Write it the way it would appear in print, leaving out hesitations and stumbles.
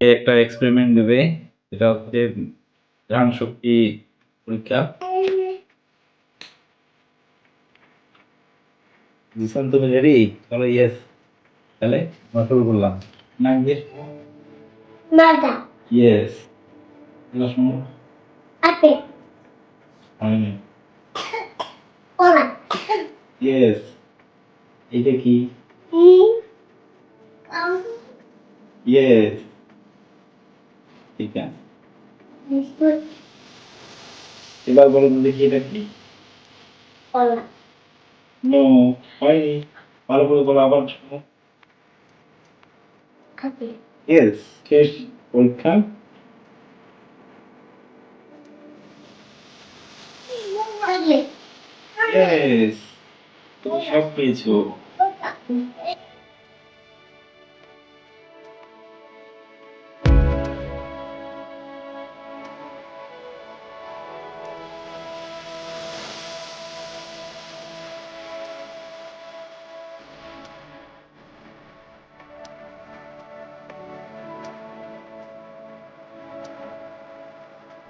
একটা এক্সপেরিমেন্ট দেবে, এটা হচ্ছে ঘ্রাণ শক্তি পরীক্ষা। জিসান তুমি রেডি? চলো ইয়েস। তাহলে আমরা শুরু করলাম। না ইয়েস Nada. ইয়েস শুনো। Apple. হয়নি। Hola. ইয়েস। এটা কি? ইয়েস। ঠিক আছে, এবার বলো তো দেখি এটা কি? Hola. নো, হয়নি। ভালো করে বলো, আবার শোনো। Apple. ইয়েস। শেষ পরীক্ষা। Apple. ইয়েস, তুমি সব পেয়েছো।